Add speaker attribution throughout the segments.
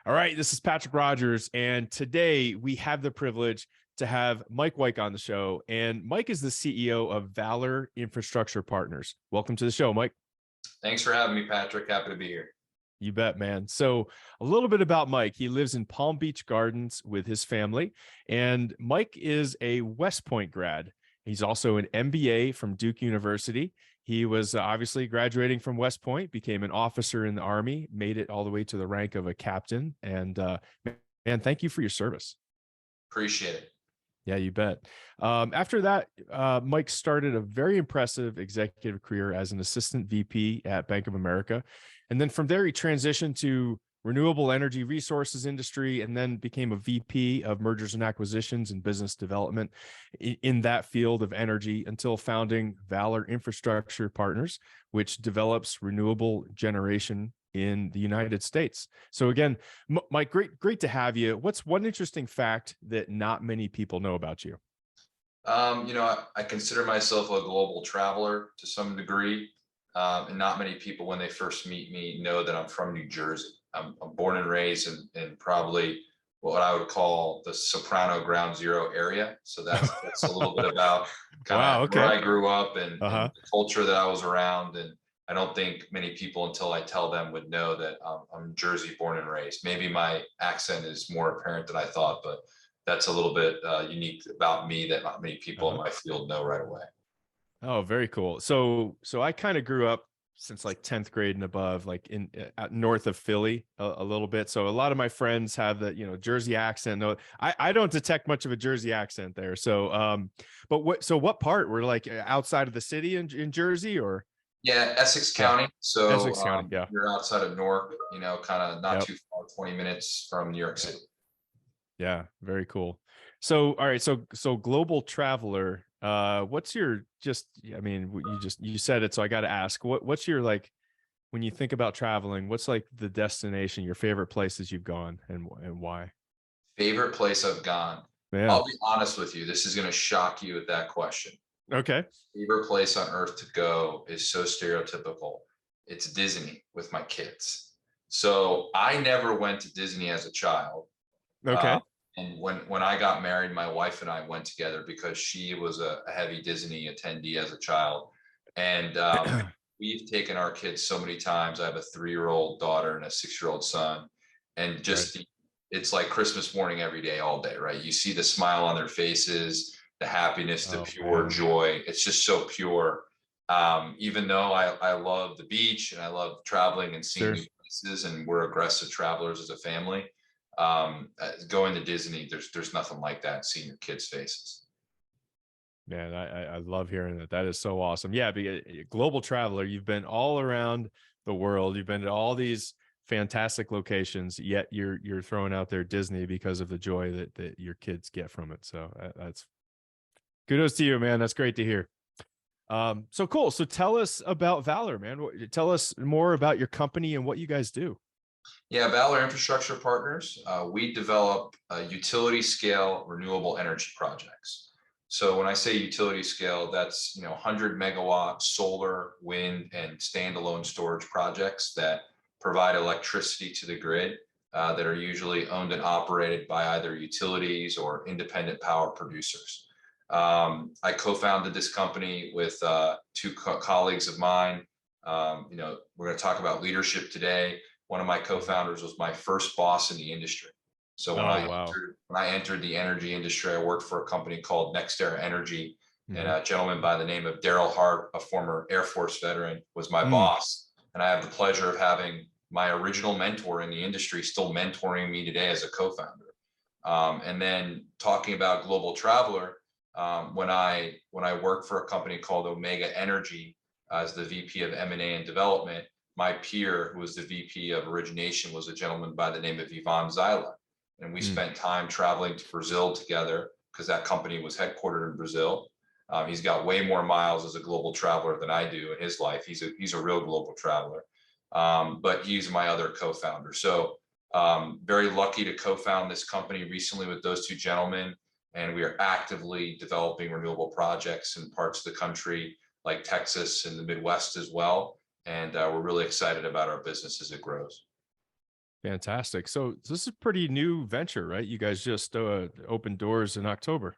Speaker 1: All right, this is Patrick Rogers, and today we have the privilege to have Mike Weich on the show. And Mike is the CEO of Valor Infrastructure Partners. Welcome to the show, Mike.
Speaker 2: Thanks for having me, Patrick. Happy to be here.
Speaker 1: You bet, man. So, a little bit about Mike. He lives in Palm Beach Gardens with his family, and Mike is a West Point grad. He's also an MBA from Duke University. He was obviously graduating from West Point, became an officer in the Army, made it all the way to the rank of a captain. And man, thank you for your service.
Speaker 2: Appreciate it.
Speaker 1: Yeah, you bet. After that, Mike started a very impressive executive career as an assistant VP at Bank of America. And then from there, he transitioned to renewable energy resources industry and then became a VP of mergers and acquisitions and business development in that field of energy until founding Valor Infrastructure Partners, which develops renewable generation in the United States. So again, Mike, great to have you. What's one interesting fact that not many people know about you?
Speaker 2: I consider myself a global traveler to some degree. And not many people, when they first meet me, know that I'm from New Jersey. I'm born and raised in probably what I would call the Soprano Ground Zero area. So that's a little bit about kind
Speaker 1: Wow,
Speaker 2: of where
Speaker 1: okay.
Speaker 2: I grew up and
Speaker 1: Uh-huh.
Speaker 2: the culture that I was around. And I don't think many people, until I tell them, would know that I'm Jersey born and raised. Maybe my accent is more apparent than I thought, but that's a little bit unique about me that not many people in
Speaker 1: Uh-huh.
Speaker 2: my field know right away.
Speaker 1: Oh, very cool. So I kind of grew up since like 10th grade and above, like in north of Philly a little bit. So a lot of my friends have the, Jersey accent. No, I don't detect much of a Jersey accent there. So, but what part? We're like outside of the city in Jersey or?
Speaker 2: Yeah, Essex
Speaker 1: Yeah,
Speaker 2: County. So
Speaker 1: Essex County. Yeah.
Speaker 2: you're outside of Newark, kind of not
Speaker 1: Yep.
Speaker 2: too far, 20 minutes from New York
Speaker 1: Yep.
Speaker 2: City.
Speaker 1: Yeah. Very cool. So, all right. So global traveler, what's your I mean, you said it, so I got to ask, what's your like, when you think about traveling, what's like the destination, your favorite places you've gone and why?
Speaker 2: Favorite place I've gone.
Speaker 1: Yeah.
Speaker 2: I'll be honest with you. This is going to shock you with that question.
Speaker 1: Okay.
Speaker 2: Favorite place on earth to go is so stereotypical. It's Disney with my kids. So I never went to Disney as a child. Uh,
Speaker 1: Okay.
Speaker 2: and when I got married, my wife and I went together because she was a heavy Disney attendee as a child. And we've taken our kids so many times. I have a 3-year-old daughter and a 6-year-old son. And
Speaker 1: Right.
Speaker 2: it's like Christmas morning every day, all day, right? You see the smile on their faces, the happiness, the
Speaker 1: Oh
Speaker 2: pure
Speaker 1: man.
Speaker 2: joy. It's just so pure. Even though I love the beach and I love traveling and seeing
Speaker 1: Sure.
Speaker 2: new places, and we're aggressive travelers as a family, going to Disney, there's nothing like that, seeing your kids' faces.
Speaker 1: Man, I love hearing that. That is so awesome. Yeah, be a global traveler. You've been all around the world. You've been to all these fantastic locations, yet you're throwing out there Disney because of the joy that your kids get from it. So that's kudos to you, man. That's great to hear. So cool. So tell us about Valor, man. Tell us more about your company and what you guys do.
Speaker 2: Yeah, Valor Infrastructure Partners, we develop utility scale renewable energy projects. So when I say utility scale, that's 100 megawatt solar, wind, and standalone storage projects that provide electricity to the grid, that are usually owned and operated by either utilities or independent power producers. I co-founded this company with two colleagues of mine. We're going to talk about leadership today. One of my co-founders was my first boss in the industry. So
Speaker 1: Oh, wow.
Speaker 2: when I entered the energy industry, I worked for a company called NextEra Energy, and
Speaker 1: Mhm.
Speaker 2: a gentleman by the name of Daryl Hart, a former Air Force veteran, was my
Speaker 1: Mm.
Speaker 2: boss. And I have the pleasure of having my original mentor in the industry still mentoring me today as a co-founder. And then talking about global traveler, when I worked for a company called Omega Energy as the VP of M&A and development, my peer, who was the VP of origination, was a gentleman by the name of Ivan Zyla. And we
Speaker 1: Mm.
Speaker 2: spent time traveling to Brazil together because that company was headquartered in Brazil. He's got way more miles as a global traveler than I do in his life. He's a real global traveler. But he's my other co-founder. So very lucky to co-found this company recently with those two gentlemen. And we are actively developing renewable projects in parts of the country like Texas and the Midwest as well. And we're really excited about our business as it grows.
Speaker 1: Fantastic. So this is a pretty new venture, right? You guys just opened doors in October.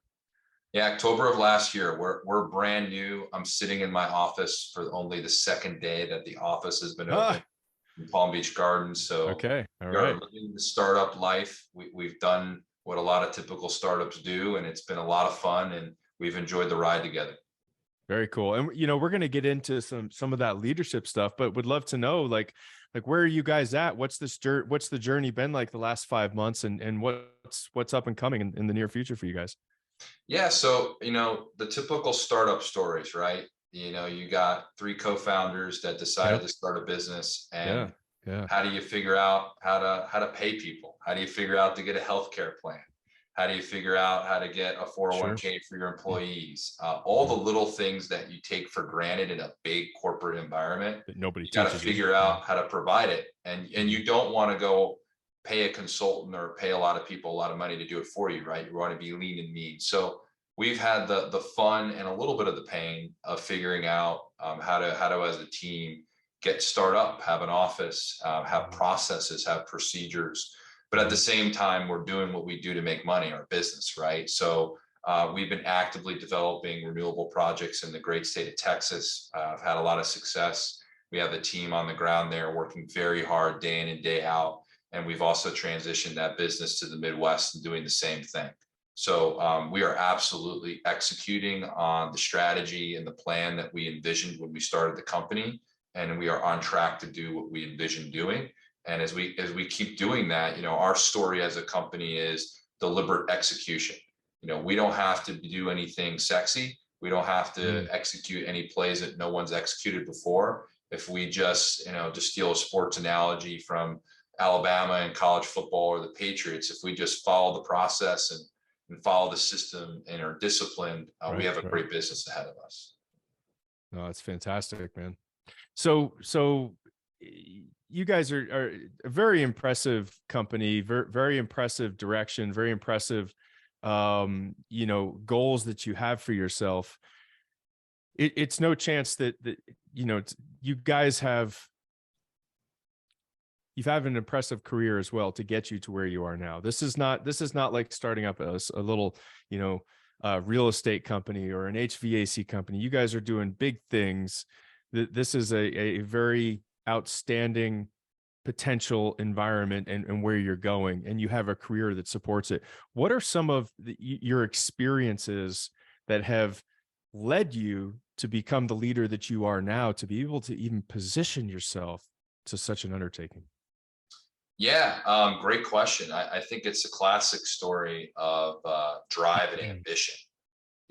Speaker 2: Yeah, October of last year. We're brand new. I'm sitting in my office for only the second day that the office has been open
Speaker 1: Ah,
Speaker 2: in Palm Beach Gardens. So
Speaker 1: okay. All
Speaker 2: we are
Speaker 1: right.
Speaker 2: living the startup life. We've done what a lot of typical startups do, and it's been a lot of fun, and we've enjoyed the ride together.
Speaker 1: Very cool. And we're going to get into some of that leadership stuff, but would love to know like where are you guys at? What's the journey been like the last 5 months, and what's up and coming in the near future for you guys?
Speaker 2: Yeah, so the typical startup stories, right? You got three co-founders that decided
Speaker 1: Yeah.
Speaker 2: to start a business,
Speaker 1: Yeah.
Speaker 2: and
Speaker 1: Yeah.
Speaker 2: how do you figure out how to pay people? How do you figure out to get a healthcare plan? How do you figure out how to get a
Speaker 1: Sure.
Speaker 2: 401k for your employees? All the little things that you take for granted in a big corporate environment,
Speaker 1: That nobody
Speaker 2: you got to
Speaker 1: teaches you.
Speaker 2: figure
Speaker 1: Yeah.
Speaker 2: out how to provide it. And you don't want to go pay a consultant or pay a lot of people a lot of money to do it for you, right? You want to be lean and mean. So we've had the fun and a little bit of the pain of figuring out how to as a team get start up, have an office, have processes, have procedures. But at the same time, we're doing what we do to make money, our business, right? So we've been actively developing renewable projects in the great state of Texas. I've had a lot of success. We have a team on the ground there working very hard day in and day out. And we've also transitioned that business to the Midwest and doing the same thing. So we are absolutely executing on the strategy and the plan that we envisioned when we started the company, and we are on track to do what we envisioned doing. And as we keep doing that, our story as a company is deliberate execution. We don't have to do anything sexy. We don't have to
Speaker 1: Mm.
Speaker 2: execute any plays that no one's executed before. If we just, to steal a sports analogy from Alabama and college football or the Patriots, if we just follow the process and follow the system and are disciplined, we
Speaker 1: Right.
Speaker 2: have a
Speaker 1: Right.
Speaker 2: great business ahead of us.
Speaker 1: No, it's fantastic, man. So you guys are a very impressive company, very impressive direction, very impressive goals that you have for yourself. It's no chance that you guys you've had an impressive career as well to get you to where you are now. This is not like starting up a little, real estate company or an HVAC company. You guys are doing big things. This is a very outstanding potential environment and where you're going, and you have a career that supports it. What are some of your experiences that have led you to become the leader that you are now, to be able to even position yourself to such an undertaking?
Speaker 2: Yeah, great question. I think it's a classic story of drive and
Speaker 1: Mm.
Speaker 2: ambition.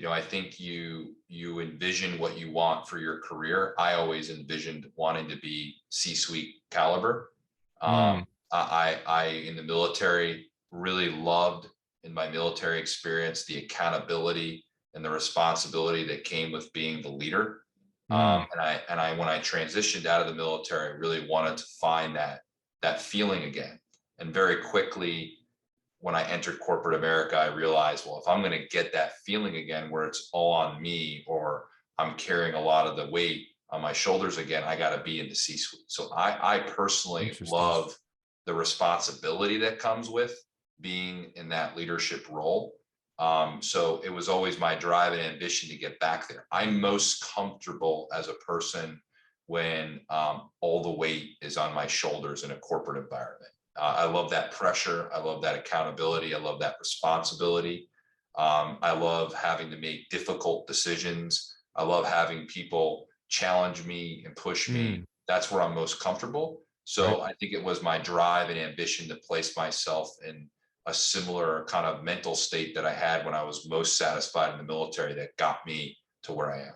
Speaker 2: I think you envision what you want for your career. I always envisioned wanting to be C-suite caliber.
Speaker 1: Mm.
Speaker 2: I in the military really loved in my military experience the accountability and the responsibility that came with being the leader.
Speaker 1: Mm.
Speaker 2: And I when I transitioned out of the military, I really wanted to find that feeling again. And very quickly, when I entered corporate America, I realized, well, if I'm going to get that feeling again where it's all on me, or I'm carrying a lot of the weight on my shoulders again, I got to be in the C-suite. So I personally
Speaker 1: Interesting.
Speaker 2: love the responsibility that comes with being in that leadership role. So it was always my drive and ambition to get back there. I'm most comfortable as a person when all the weight is on my shoulders in a corporate environment. I love that pressure. I love that accountability. I love that responsibility. I love having to make difficult decisions. I love having people challenge me and push me.
Speaker 1: Mm.
Speaker 2: That's where I'm most comfortable.
Speaker 1: Right.
Speaker 2: So I think it was my drive and ambition to place myself in a similar kind of mental state that I had when I was most satisfied in the military that got me to where I am.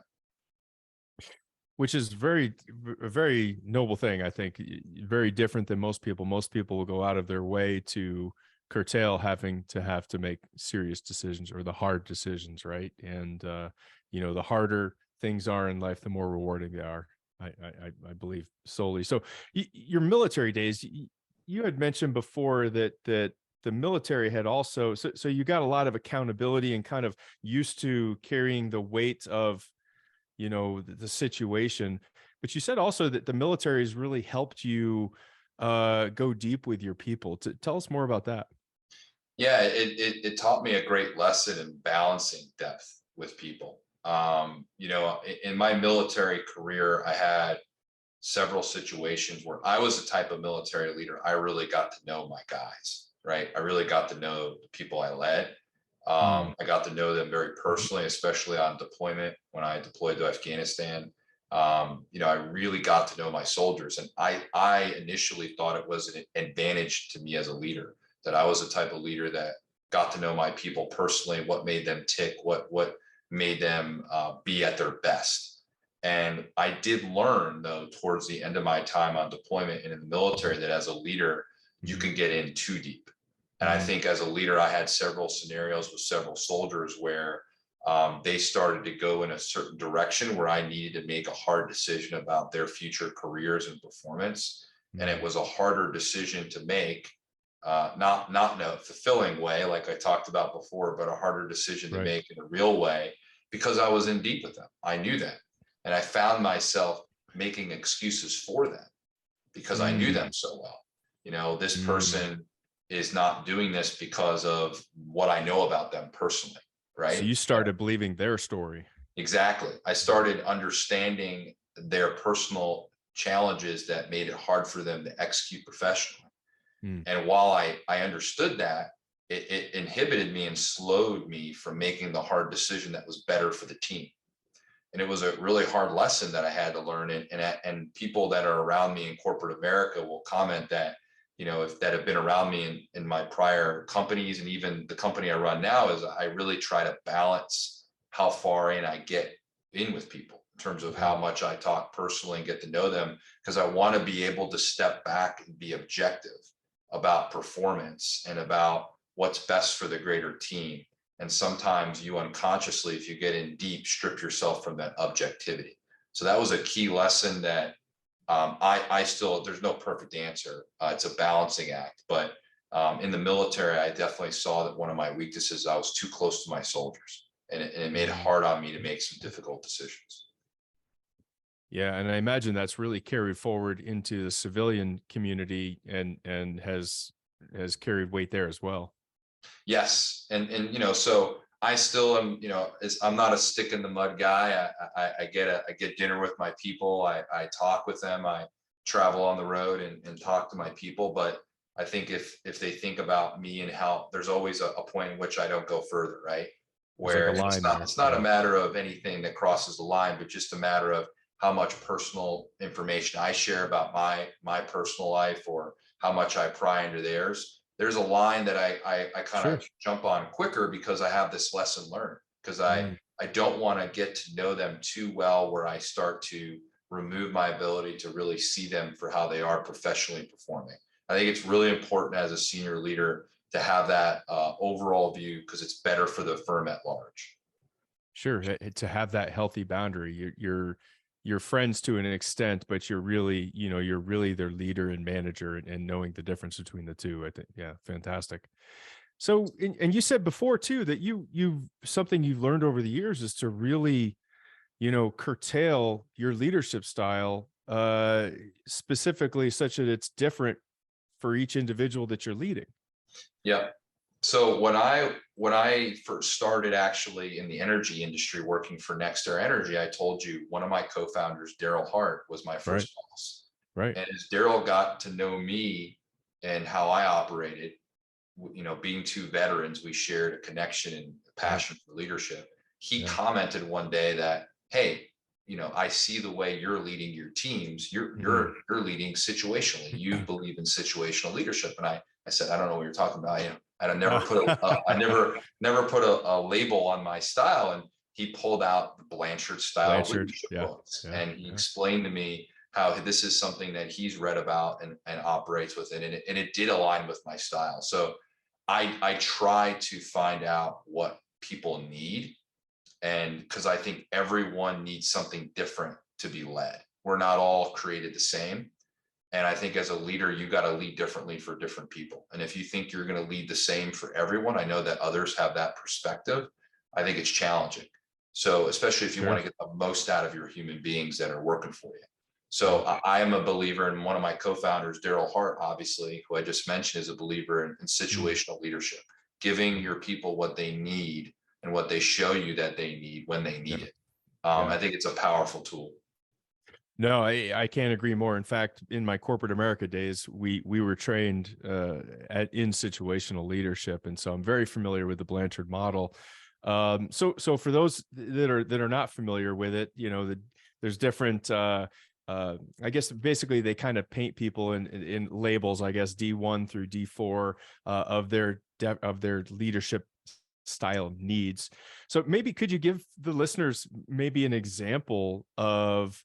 Speaker 1: Which is a very noble thing, I think. Very different than most people. Most people will go out of their way to curtail having to make serious decisions or the hard decisions, right? And the harder things are in life, the more rewarding they are. I believe solely. So your military days, you had mentioned before that the military had also, so you got a lot of accountability and kind of used to carrying the weight of the situation. But you said also that the military has really helped you go deep with your people. Tell us more about that.
Speaker 2: Yeah, it taught me a great lesson in balancing depth with people. In my military career, I had several situations where I was the type of military leader. I really got to know my guys, right? I really got to know the people I led.
Speaker 1: Mm.
Speaker 2: I got to know them very personally, especially on deployment when I deployed to Afghanistan. I really got to know my soldiers, and I initially thought it was an advantage to me as a leader, that I was the type of leader that got to know my people personally, what made them tick, what made them be at their best. And I did learn, though, towards the end of my time on deployment and in the military, that as a leader, you
Speaker 1: Mhm.
Speaker 2: can get in too deep. And I
Speaker 1: Mhm.
Speaker 2: think as a leader, I had several scenarios with several soldiers where they started to go in a certain direction where I needed to make a hard decision about their future careers and performance. And it
Speaker 1: Mhm.
Speaker 2: was a harder decision to make, not in a fulfilling way, like I talked about before, but a harder decision to
Speaker 1: Right.
Speaker 2: make in a real way, because I was in deep with them. I knew that. And I found myself making excuses for them because I knew
Speaker 1: Mm.
Speaker 2: them so well. This
Speaker 1: Mm.
Speaker 2: person is not doing this because of what I know about them personally,
Speaker 1: So
Speaker 2: right?
Speaker 1: you started believing their story.
Speaker 2: Exactly. I started understanding their personal challenges that made it hard for them to execute professionally.
Speaker 1: Mm.
Speaker 2: And while I understood that, it inhibited me and slowed me from making the hard decision that was better for the team. And it was a really hard lesson that I had to learn. And people that are around me in corporate America will comment that, if that have been around me in my prior companies and even the company I run now, is I really try to balance how far in I get in with people in terms of
Speaker 1: Yeah.
Speaker 2: how much I talk personally and get to know them, because I want to be able to step back and be objective about performance and about what's best for the greater team. And sometimes you unconsciously, if you get in deep, strip yourself from that objectivity. So that was a key lesson that I still, there's no perfect answer. It's a balancing act. But in the military, I definitely saw that one of my weaknesses, I was too close to my soldiers. And it made it
Speaker 1: Mm.
Speaker 2: hard on me to make some difficult decisions.
Speaker 1: Yeah, and I imagine that's really carried forward into the civilian community and has carried weight there as well.
Speaker 2: Yes, and so I still am. I'm not a stick in the mud guy. I get dinner with my people. I talk with them. I travel on the road and talk to my people. But I think if they think about me and how, there's always a point in which I don't go further, right?
Speaker 1: There's like a
Speaker 2: Where
Speaker 1: line there.
Speaker 2: it's not a
Speaker 1: Yeah.
Speaker 2: matter of anything that crosses the line, but just a matter of how much personal information I share about my personal life, or how much I pry into theirs. There's a line that I kind of
Speaker 1: Sure.
Speaker 2: jump on quicker, because I have this lesson learned, because I
Speaker 1: Mm.
Speaker 2: I don't want to get to know them too well where I start to remove my ability to really see them for how they are professionally performing. I think it's really important as a senior leader to have that overall view, because it's better for the firm at large.
Speaker 1: Sure. To have that healthy boundary. You're friends to an extent, but you're really their leader and manager, and knowing the difference between the two. I think, yeah, fantastic. So, and you said before too that you've something you've learned over the years is to really, curtail your leadership style, specifically such that it's different for each individual that you're leading.
Speaker 2: Yeah. So when I first started actually in the energy industry working for NextEra Energy, I told you one of my co-founders, Daryl Hart, was my
Speaker 1: Right.
Speaker 2: first boss.
Speaker 1: Right.
Speaker 2: And as Daryl got to know me and how I operated, being two veterans, we shared a connection and a
Speaker 1: Yeah.
Speaker 2: passion for leadership. He
Speaker 1: Yeah.
Speaker 2: commented one day that, hey, I see the way you're leading your teams. You're
Speaker 1: Mhm.
Speaker 2: you're leading situationally. You believe in situational leadership. And I said, I don't know what you're talking about. And I never put a label on my style. And he pulled out the Blanchard style
Speaker 1: Blanchard.
Speaker 2: leadership
Speaker 1: Yeah.
Speaker 2: books,
Speaker 1: Yeah.
Speaker 2: and he
Speaker 1: Yeah.
Speaker 2: explained to me how this is something that he's read about and operates with it. And it did align with my style. So I try to find out what people need, and because I think everyone needs something different to be led. We're not all created the same. And I think as a leader, you got to lead differently for different people. And if you think you're going to lead the same for everyone, I know that others have that perspective. I think it's challenging. So especially if you want
Speaker 1: Sure.
Speaker 2: to get the most out of your human beings that are working for you. So I am a believer, and one of my co-founders, Daryl Hart, obviously, who I just mentioned, is a believer in situational leadership, giving your people what they need and what they show you that they need when they
Speaker 1: Yeah.
Speaker 2: need it.
Speaker 1: Yeah.
Speaker 2: I think it's a powerful tool.
Speaker 1: No, I can't agree more. In fact, in my corporate America days, we were trained in situational leadership, and so I'm very familiar with the Blanchard model. So for those that are not familiar with it, there's different. I guess basically they kind of paint people in labels. I guess D1 through D4 of their leadership style needs. So maybe could you give the listeners maybe an example of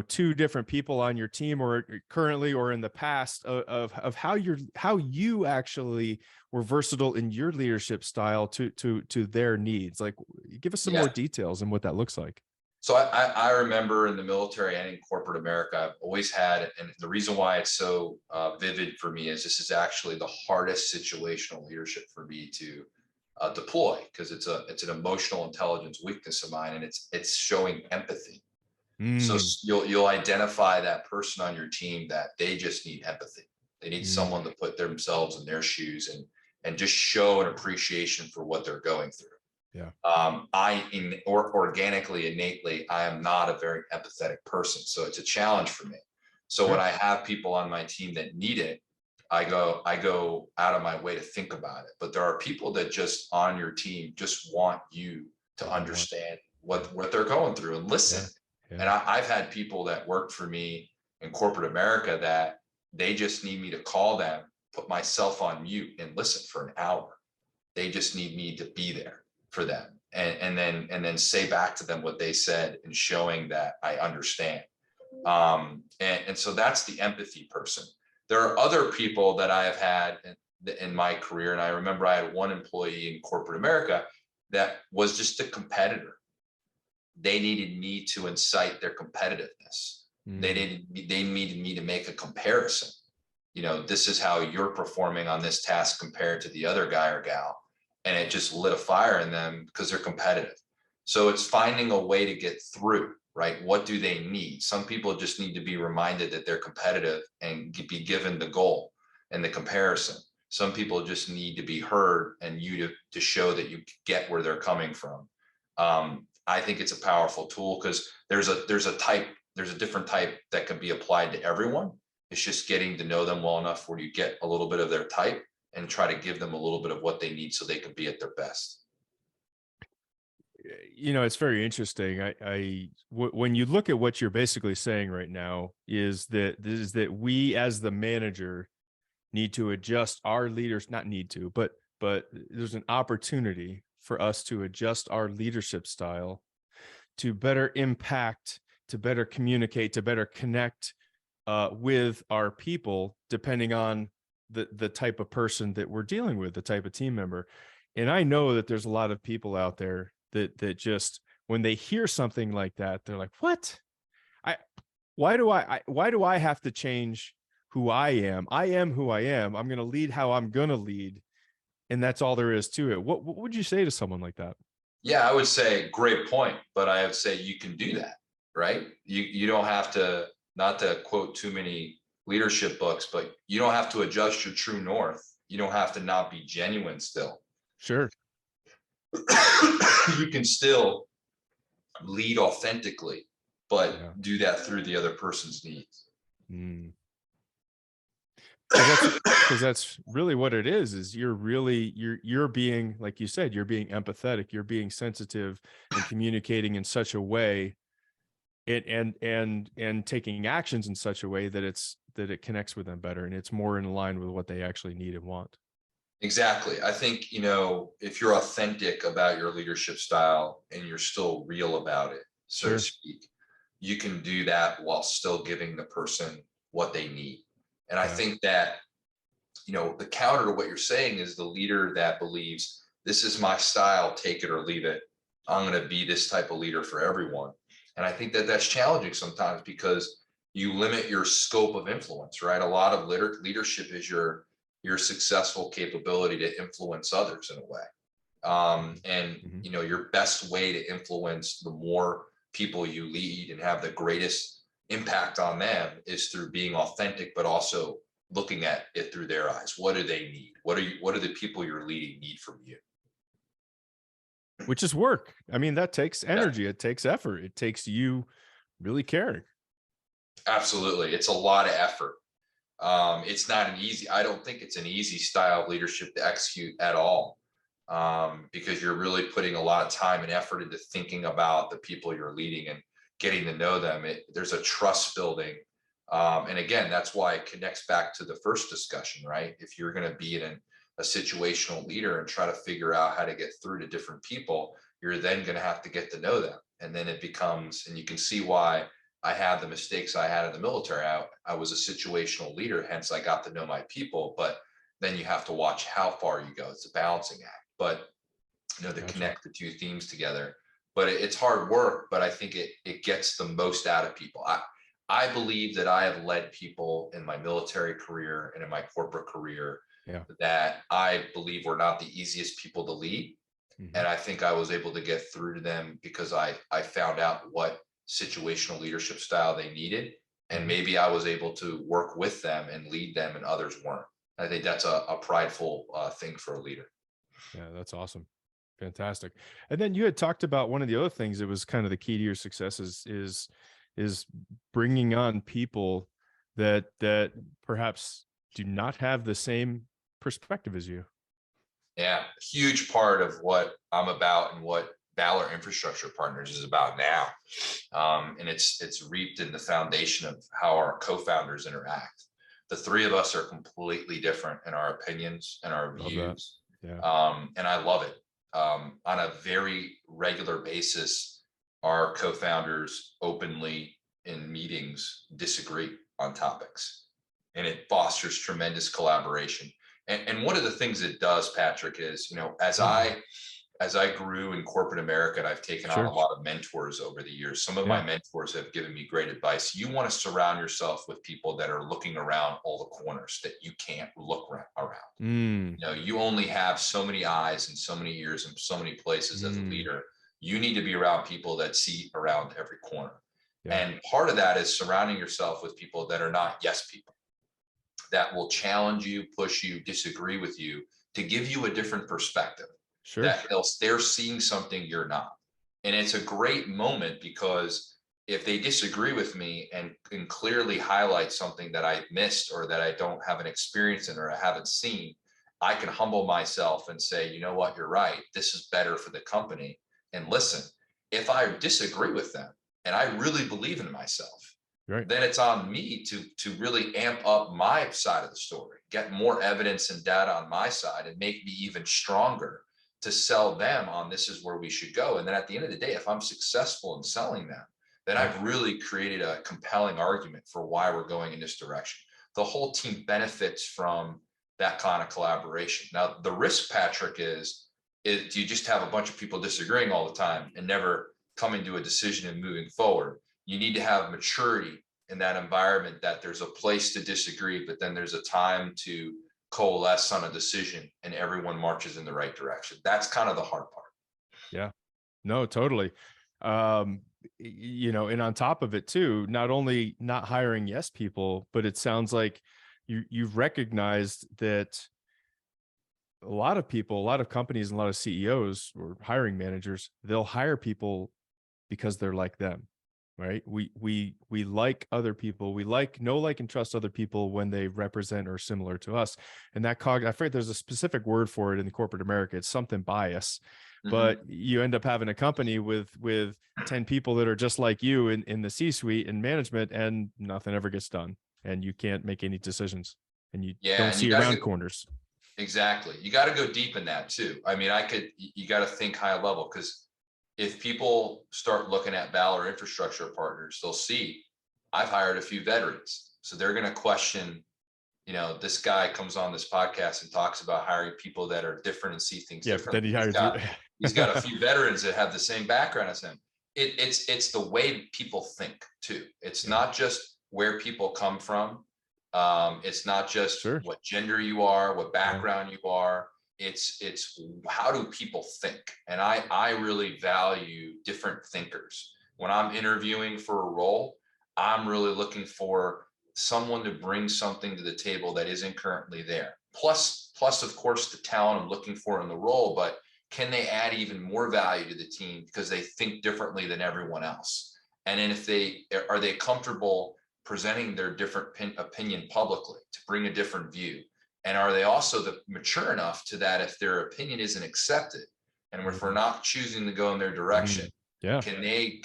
Speaker 1: two different people on your team, or currently or in the past, of how you actually were versatile in your leadership style to their needs? Like, give us some
Speaker 2: Yeah.
Speaker 1: more details on what that looks like.
Speaker 2: So I remember in the military and in corporate America, I've always had, and the reason why it's so vivid for me is this is actually the hardest situational leadership for me to deploy, because it's an emotional intelligence weakness of mine, and it's showing empathy. So you'll identify that person on your team that they just need empathy. They need someone to put themselves in their shoes and just show an appreciation for what they're going through.
Speaker 1: Yeah.
Speaker 2: Organically, innately, I am not a very empathetic person, so it's a challenge for me. So
Speaker 1: Sure.
Speaker 2: when I have people on my team that need it, I go out of my way to think about it. But there are people that just on your team just want you to understand what they're going through and listen.
Speaker 1: Yeah.
Speaker 2: And I've had people that worked for me in corporate America that they just need me to call them, put myself on mute, and listen for an hour. They just need me to be there for them, and then say back to them what they said, and showing that I understand. And so that's the empathy person. There are other people that I have had in my career, and I remember I had one employee in corporate America that was just a competitor. They needed me to incite their competitiveness. They needed me to make a comparison. This is how you're performing on this task compared to the other guy or gal. And it just lit a fire in them because they're competitive. So it's finding a way to get through, right? What do they need? Some people just need to be reminded that they're competitive and be given the goal and the comparison. Some people just need to be heard, and you to show that you get where they're coming from. I think it's a powerful tool because there's a different type that can be applied to everyone. It's just getting to know them well enough where you get a little bit of their type and try to give them a little bit of what they need so they can be at their best.
Speaker 1: It's very interesting. When you look at what you're basically saying right now is that we as the manager need to adjust our leaders, not need to, but there's an opportunity for us to adjust our leadership style to better impact, to better communicate, to better connect with our people, depending on the type of person that we're dealing with, the type of team member. And I know that there's a lot of people out there that just, when they hear something like that, they're like, what? Why do I have to change who I am? I am who I am. I'm going to lead how I'm going to lead. And that's all there is to it. What would you say to someone like that?
Speaker 2: Yeah, I would say great point, but I would say you can do that, right? You don't have to, not to quote too many leadership books, but you don't have to adjust your true north. You don't have to not be genuine still.
Speaker 1: Sure.
Speaker 2: You can still lead authentically, but do that through the other person's needs.
Speaker 1: Because that's really what it is you're being, like you said, you're being empathetic, you're being sensitive and communicating in such a way, and taking actions in such a way that it connects with them better, and it's more in line with what they actually need and want.
Speaker 2: Exactly. I think, if you're authentic about your leadership style and you're still real about it, so to speak, you can do that while still giving the person what they need. And I think that, the counter to what you're saying is the leader that believes this is my style, take it or leave it. I'm going to be this type of leader for everyone. And I think that that's challenging sometimes because you limit your scope of influence, right? A lot of leadership is your successful capability to influence others in a way. Your best way to influence the more people you lead and have the greatest impact on them is through being authentic, but also looking at it through their eyes. What do they need? What do the people you're leading need from you?
Speaker 1: Which is work. I mean, that takes
Speaker 2: Yeah,
Speaker 1: energy. It takes effort. It takes you really caring.
Speaker 2: absolutely. It's a lot of effort. It's not an easy, I don't think it's an easy style of leadership to execute at all. Because you're really putting a lot of time and effort into thinking about the people you're leading and getting to know them. There's a trust building. And again, that's why it connects back to the first discussion, right? If you're going to be a situational leader and try to figure out how to get through to different people, you're then going to have to get to know them. And then it becomes, and you can see why I had the mistakes I had in the military. I was a situational leader, hence I got to know my people, but then you have to watch how far you go. It's a balancing act, but to
Speaker 1: Gotcha.
Speaker 2: connect the two themes together. But it's hard work, but I think it gets the most out of people. I believe that I have led people in my military career and in my corporate career
Speaker 1: Yeah.
Speaker 2: that I believe were not the easiest people to lead.
Speaker 1: Mm-hmm.
Speaker 2: And I think I was able to get through to them because I found out what situational leadership style they needed. And maybe I was able to work with them and lead them and others weren't. I think that's a prideful thing for a leader.
Speaker 1: Yeah, that's awesome. Fantastic. And then you had talked about one of the other things that was kind of the key to your success is bringing on people that perhaps do not have the same perspective as you.
Speaker 2: Yeah, huge part of what I'm about and what Valor Infrastructure Partners is about now. And it's reaped in the foundation of how our co-founders interact. The three of us are completely different in our opinions and our
Speaker 1: Love that.
Speaker 2: views.
Speaker 1: Yeah.
Speaker 2: And I love it. On a very regular basis, our co-founders openly in meetings disagree on topics, and it fosters tremendous collaboration. And one of the things it does, Patrick, is, as I grew in corporate America, and I've taken on a
Speaker 1: Sure.
Speaker 2: lot of mentors over the years. Some of
Speaker 1: Yeah.
Speaker 2: my mentors have given me great advice. You want to surround yourself with people that are looking around all the corners that you can't look around. You only have so many eyes and so many ears and so many places as a leader. You need to be around people that see around every corner.
Speaker 1: Yeah.
Speaker 2: And part of that is surrounding yourself with people that are not yes people, that will challenge you, push you, disagree with you, to give you a different perspective.
Speaker 1: Sure.
Speaker 2: That they're seeing something you're not. And it's a great moment because if they disagree with me and can clearly highlight something that I missed or that I don't have an experience in or I haven't seen, I can humble myself and say, you know what, you're right. This is better for the company. And listen, if I disagree with them and I really believe in myself,
Speaker 1: Right.
Speaker 2: then it's on me to really amp up my side of the story, get more evidence and data on my side, and make me even stronger to sell them on this is where we should go. And then at the end of the day, if I'm successful in selling them, then I've really created a compelling argument for why we're going in this direction. The whole team benefits from that kind of collaboration. Now, the risk, Patrick, is do you just have a bunch of people disagreeing all the time and never coming to a decision and moving forward? You need to have maturity in that environment, that there's a place to disagree, but then there's a time to coalesce on a decision and everyone marches in the right direction. That's kind of the hard part.
Speaker 1: Yeah, no, totally. And on top of it too, not only not hiring yes people, but it sounds like you've recognized that a lot of people, a lot of companies, and a lot of CEOs or hiring managers, they'll hire people because they're like them, right? We like other people. We know, like, and trust other people when they represent or similar to us. And that I forget, there's a specific word for it in the corporate America. It's something bias, but you end up having a company with 10 people that are just like you in the C-suite and management, and nothing ever gets done, and you can't make any decisions, and you don't see around corners.
Speaker 2: Exactly. You got to go deep in that too. I mean, you got to think high level, because if people start looking at Valor Infrastructure Partners, they'll see I've hired a few veterans. So they're going to question, this guy comes on this podcast and talks about hiring people that are different and see things differently. He's got a few veterans that have the same background as him. It's the way people think too. It's not just where people come from. It's not just what gender you are, what background you are. It's how do people think? And I really value different thinkers. When I'm interviewing for a role, I'm really looking for someone to bring something to the table that isn't currently there. Plus, of course, the talent I'm looking for in the role, but can they add even more value to the team because they think differently than everyone else? And then if are they comfortable presenting their different opinion publicly to bring a different view? And are they also mature enough to that if their opinion isn't accepted, and if we're not choosing to go in their direction,
Speaker 1: Yeah.
Speaker 2: can they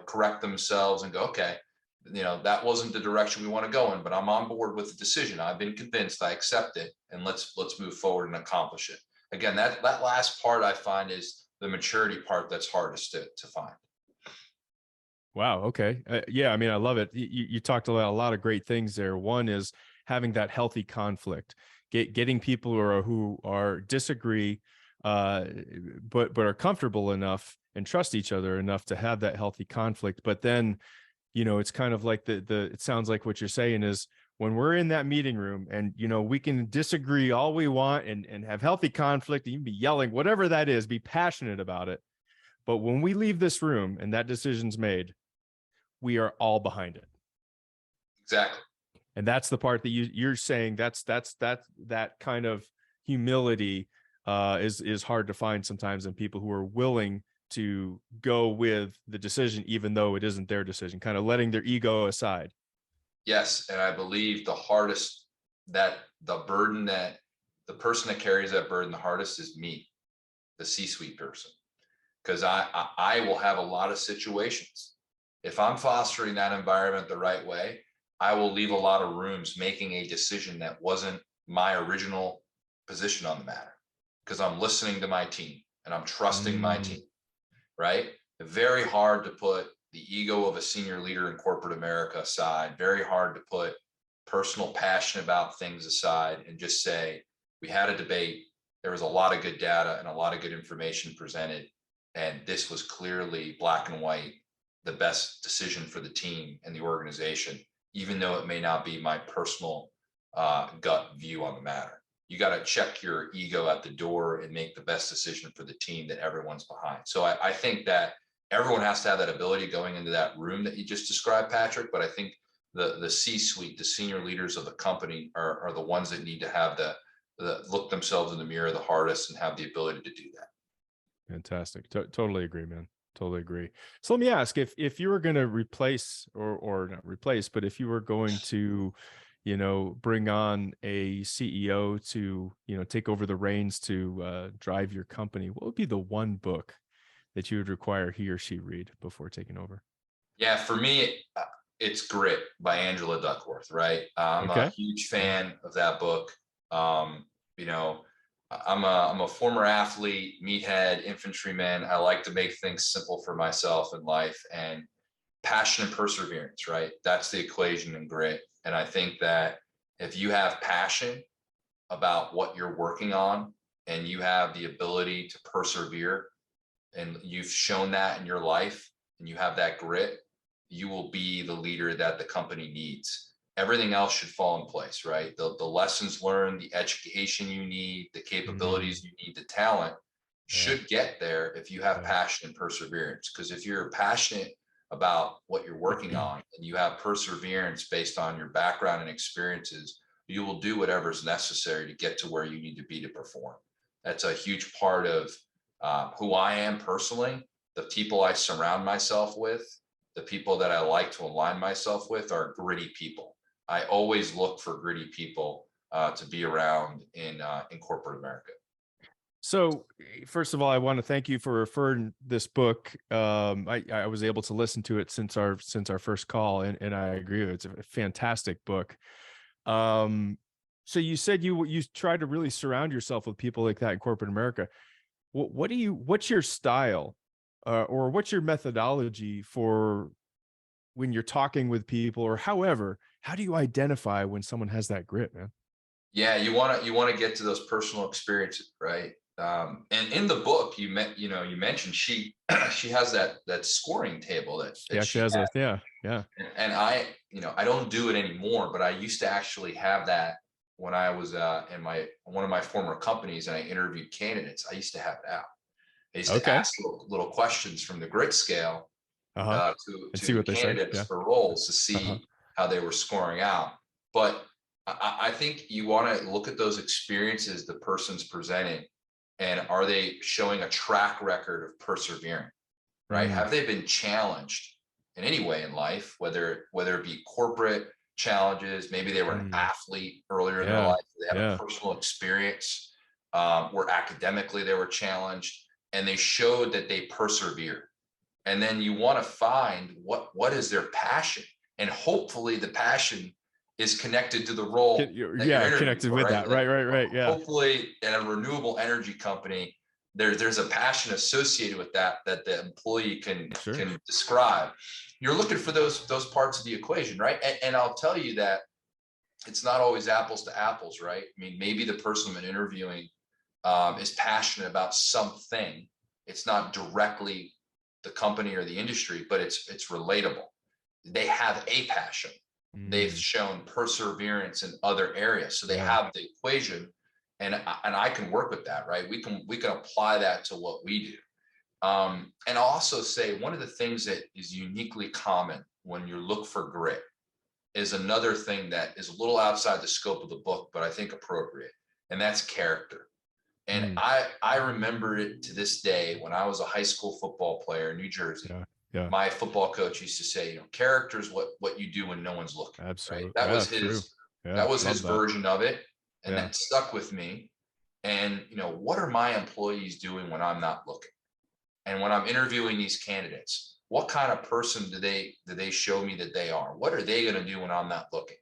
Speaker 2: correct themselves and go, okay, that wasn't the direction we want to go in, but I'm on board with the decision. I've been convinced, I accept it, and let's move forward and accomplish it. Again, that last part I find is the maturity part that's hardest to find.
Speaker 1: Wow. Okay. Yeah. I mean, I love it. You talked about a lot of great things there. One is having that healthy conflict, getting people who are disagree, but are comfortable enough and trust each other enough to have that healthy conflict. But then, it's kind of like it sounds like what you're saying is when we're in that meeting room and, we can disagree all we want and have healthy conflict, and you can be yelling, whatever that is, be passionate about it. But when we leave this room and that decision's made, we are all behind it.
Speaker 2: Exactly.
Speaker 1: And that's the part that you're saying that kind of humility is hard to find sometimes in people who are willing to go with the decision, even though it isn't their decision, kind of letting their ego aside.
Speaker 2: Yes. And I believe the hardest, that the burden that the person that carries that burden the hardest is me, the C-suite person. Because I will have a lot of situations. If I'm fostering that environment the right way, I will leave a lot of rooms making a decision that wasn't my original position on the matter, because I'm listening to my team and I'm trusting my team, right? Very hard to put the ego of a senior leader in corporate America aside, very hard to put personal passion about things aside and just say, we had a debate, there was a lot of good data and a lot of good information presented, and this was clearly black and white, the best decision for the team and the organization, even though it may not be my personal gut view on the matter. You got to check your ego at the door and make the best decision for the team that everyone's behind. So I think that everyone has to have that ability going into that room that you just described, Patrick. But I think the C-suite, the senior leaders of the company are the ones that need to have the look themselves in the mirror the hardest and have the ability to do that.
Speaker 1: Fantastic. Totally agree, man. Totally agree. So let me ask, if you were going to replace or not replace, but if you were going to, bring on a CEO to, take over the reins to drive your company, what would be the one book that you would require he or she read before taking over?
Speaker 2: Yeah, for me, it's Grit by Angela Duckworth, right? I'm a huge fan of that book. I'm a former athlete, meathead, infantryman. I like to make things simple for myself in life, and passion and perseverance, right? That's the equation in grit. And I think that if you have passion about what you're working on and you have the ability to persevere, and you've shown that in your life, and you have that grit, you will be the leader that the company needs. Everything else should fall in place, right? The lessons learned, the education you need, the capabilities you need, the talent should get there if you have passion and perseverance. Because if you're passionate about what you're working on and you have perseverance based on your background and experiences, you will do whatever is necessary to get to where you need to be to perform. That's a huge part of who I am personally. The people I surround myself with, the people that I like to align myself with, are gritty people. I always look for gritty people to be around in corporate America.
Speaker 1: So first of all, I want to thank you for referring this book. I was able to listen to it since our first call, and I agree. It's a fantastic book. So you said you tried to really surround yourself with people like that in corporate America. What's your style, or what's your methodology for when you're talking with people, or however, how do you identify when someone has that grit, man?
Speaker 2: Yeah, you want to get to those personal experiences, right? And in the book, you mentioned she has that scoring table that
Speaker 1: She
Speaker 2: she
Speaker 1: has
Speaker 2: had.
Speaker 1: yeah.
Speaker 2: And I don't do it anymore, but I used to actually have that when I was in one of my former companies and I interviewed candidates. I used to have it out. I used to ask little questions from the grit scale,
Speaker 1: And see
Speaker 2: to
Speaker 1: what they say.
Speaker 2: candidates
Speaker 1: Yeah.
Speaker 2: for roles to
Speaker 1: Uh-huh.
Speaker 2: see how they were scoring out. But I think you want to look at those experiences the person's presenting, and are they showing a track record of persevering, right?
Speaker 1: Mm,
Speaker 2: Have they been challenged in any way in life, whether it be corporate challenges, maybe they were an
Speaker 1: mm.
Speaker 2: athlete earlier in their
Speaker 1: Yeah.
Speaker 2: life, they had a
Speaker 1: Yeah.
Speaker 2: personal experience where academically they were challenged, and they showed that they persevered. And then you want to find what is their passion, and hopefully the passion is connected to the role that you're
Speaker 1: Yeah.
Speaker 2: interviewing
Speaker 1: Connected
Speaker 2: for,
Speaker 1: with
Speaker 2: right?
Speaker 1: that. Right. Right. Right. Yeah.
Speaker 2: Hopefully in a renewable energy company, there's a passion associated with that the employee
Speaker 1: Sure.
Speaker 2: can describe. You're looking for those parts of the equation, right? And I'll tell you that it's not always apples to apples, right? I mean, maybe the person I'm interviewing is passionate about something. It's not directly the company or the industry, but it's relatable. They have a passion. They've
Speaker 1: Mm,
Speaker 2: shown perseverance in other areas, so they
Speaker 1: yeah.
Speaker 2: have the equation, and I can work with that, right? We can apply that to what we do. And I'll also say one of the things that is uniquely common when you look for grit is another thing that is a little outside the scope of the book, but I think appropriate, and that's character. And
Speaker 1: Mm,
Speaker 2: I remember it to this day when I was a high school football player in New Jersey.
Speaker 1: yeah. Yeah.
Speaker 2: My football coach used to say, character is what you do when no one's looking, right?
Speaker 1: Absolutely. Yeah. True.
Speaker 2: That
Speaker 1: Yeah.
Speaker 2: was his
Speaker 1: Love that.
Speaker 2: version of it, and
Speaker 1: Yeah.
Speaker 2: that stuck with me. And what are my employees doing when I'm not looking? And when I'm interviewing these candidates, what kind of person do they show me that they are? What are they going to do when I'm not looking?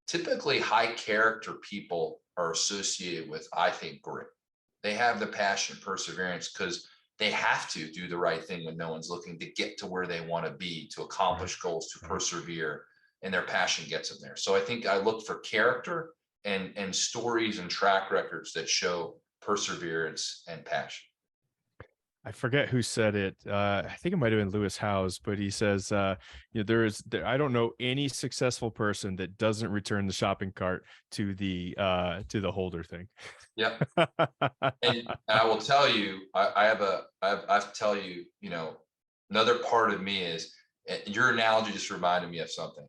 Speaker 2: Typically, high character people are associated with, I think, grit. They have the passion, perseverance, because they have to do the right thing when no one's looking to get to where they want to be, to
Speaker 1: Right.
Speaker 2: accomplish goals, to
Speaker 1: Right.
Speaker 2: persevere, and their passion gets them there. So I think I look for character and stories and track records that show perseverance and passion.
Speaker 1: I forget who said it. I think it might have been Lewis Howes, but he says, I don't know any successful person that doesn't return the shopping cart to the holder thing.
Speaker 2: Yep. And I will tell you, I have to tell you, another part of me is, your analogy just reminded me of something.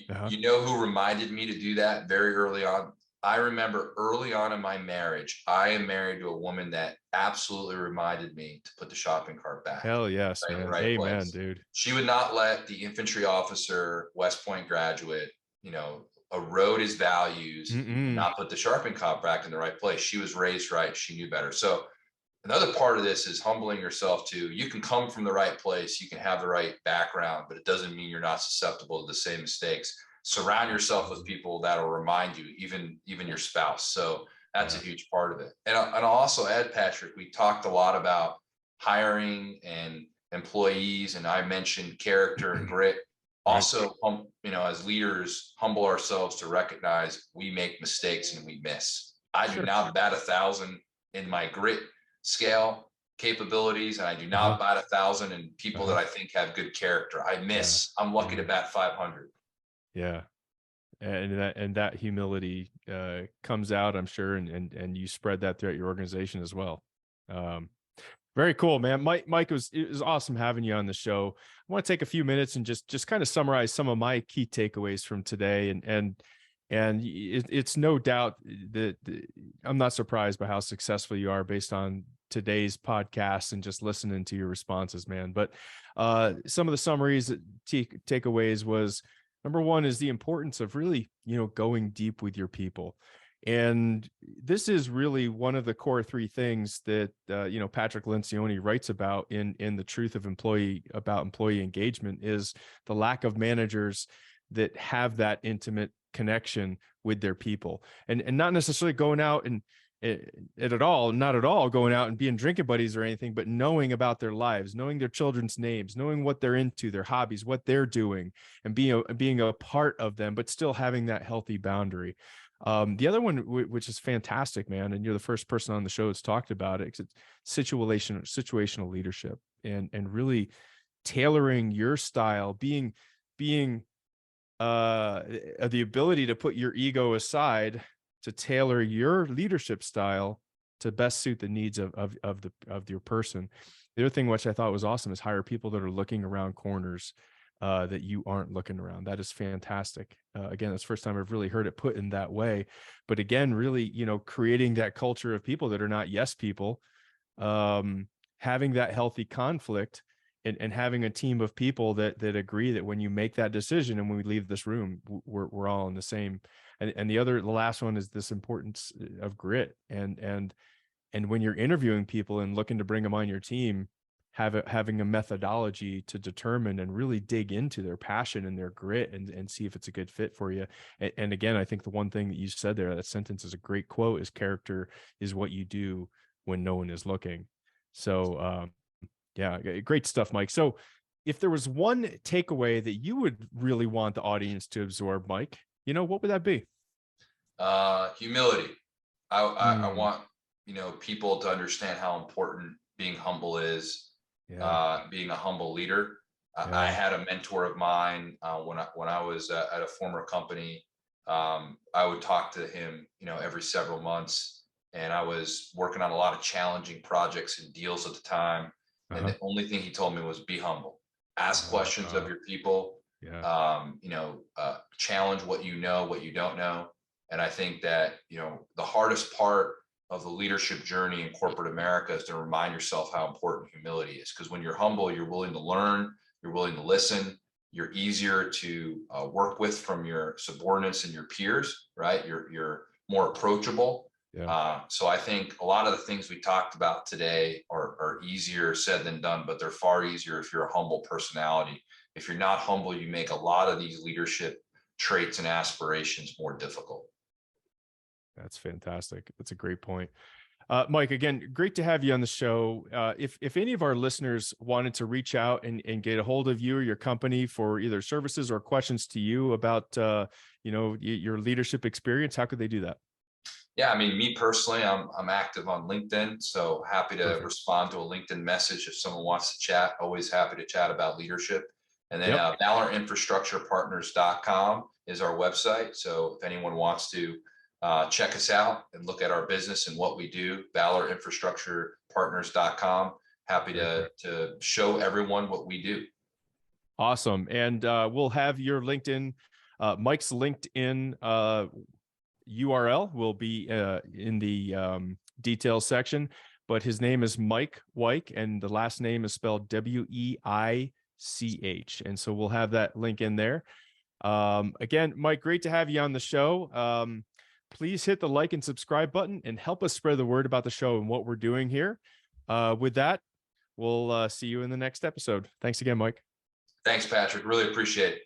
Speaker 1: Uh-huh.
Speaker 2: You know who reminded me to do that very early on? I remember early on in my marriage, I am married to a woman that absolutely reminded me to put the shopping cart back,
Speaker 1: Hell yes,
Speaker 2: right, in the
Speaker 1: man.
Speaker 2: right
Speaker 1: Amen,
Speaker 2: place.
Speaker 1: dude.
Speaker 2: She would not let the infantry officer, West Point graduate, erode his values and
Speaker 1: Mm-mm.
Speaker 2: not put the shopping cart back in the right place. She was raised right. She knew better. So another part of this is humbling yourself to, you can come from the right place, you can have the right background, but it doesn't mean you're not susceptible to the same mistakes. Surround yourself with people that will remind you, even your spouse. So that's a
Speaker 1: Yeah.
Speaker 2: huge part of it. And I'll also add, Patrick, we talked a lot about hiring and employees, and I mentioned character and grit.
Speaker 1: Right.
Speaker 2: Also, as leaders, humble ourselves to recognize we make mistakes and we miss. I do
Speaker 1: Sure.
Speaker 2: not bat 1,000 in my grit scale capabilities, and I do
Speaker 1: Uh-huh.
Speaker 2: not bat 1,000 in people that
Speaker 1: Uh-huh.
Speaker 2: I think have good character. I
Speaker 1: Yeah.
Speaker 2: miss. I'm lucky to
Speaker 1: Yeah.
Speaker 2: bat 500.
Speaker 1: Yeah. And that humility comes out, I'm sure, and you spread that throughout your organization as well. Um, Very cool, man. It was awesome having you on the show. I want to take a few minutes and just kind of summarize some of my key takeaways from today, and it's no doubt that I'm not surprised by how successful you are based on today's podcast and just listening to your responses, man. But some of the summaries, takeaways was, number one is the importance of really, going deep with your people. And this is really one of the core three things that Patrick Lencioni writes about in The Truth of Employee engagement, is the lack of managers that have that intimate connection with their people, and not necessarily going out and not at all going out and being drinking buddies or anything, but knowing about their lives, knowing their children's names, knowing what they're into, their hobbies, what they're doing, and being a part of them, but still having that healthy boundary. The other one, which is fantastic, man, and you're the first person on the show that's talked about it, it's situational leadership, and really tailoring your style, being the ability to put your ego aside to tailor your leadership style to best suit the needs of your person. The other thing which I thought was awesome is hire people that are looking around corners that you aren't looking around. That is fantastic. Again, that's the first time I've really heard it put in that way. But again, really, creating that culture of people that are not yes people, having that healthy conflict, and having a team of people that agree that when you make that decision and when we leave this room, we're all in the same. And the last one is this importance of grit. And when you're interviewing people and looking to bring them on your team, having a methodology to determine and really dig into their passion and their grit and see if it's a good fit for you. And again, I think the one thing that you said there, that sentence is a great quote, is character is what you do when no one is looking. So, yeah, great stuff, Mike. So if there was one takeaway that you would really want the audience to absorb, Mike, what would that be?
Speaker 2: Humility. I want, people to understand how important being humble is.
Speaker 1: Yeah.
Speaker 2: Being a humble leader.
Speaker 1: Yeah.
Speaker 2: I had a mentor of mine when I was at a former company. I would talk to him, every several months, and I was working on a lot of challenging projects and deals at the time. And the only thing he told me was be humble, ask questions of your people, challenge what you know, what you don't know. And I think that, the hardest part of the leadership journey in corporate America is to remind yourself how important humility is. Because when you're humble, you're willing to learn, you're willing to listen, you're easier to work with from your subordinates and your peers, right? You're more approachable.
Speaker 1: Yeah.
Speaker 2: So I think a lot of the things we talked about today are easier said than done, but they're far easier if you're a humble personality. If you're not humble, you make a lot of these leadership traits and aspirations more difficult.
Speaker 1: That's fantastic. That's a great point. Mike, again, great to have you on the show. If any of our listeners wanted to reach out and get a hold of you or your company for either services or questions to you about, your leadership experience, how could they do that?
Speaker 2: Yeah, I mean, me personally, I'm active on LinkedIn, so happy to
Speaker 1: Perfect.
Speaker 2: respond to a LinkedIn message if someone wants to chat. Always happy to chat about leadership. And then Valor Infrastructure Partners.com is our website. So if anyone wants to check us out and look at our business and what we do, Valor Infrastructure Partners.com. Happy to show everyone what we do.
Speaker 1: Awesome. And we'll have your LinkedIn, Mike's LinkedIn URL will be in the details section, but his name is Mike Weich and the last name is spelled Weich. And so we'll have that link in there. Again, Mike, great to have you on the show. Please hit the like and subscribe button and help us spread the word about the show and what we're doing here. With that, we'll see you in the next episode. Thanks again, Mike.
Speaker 2: Thanks, Patrick. Really appreciate it.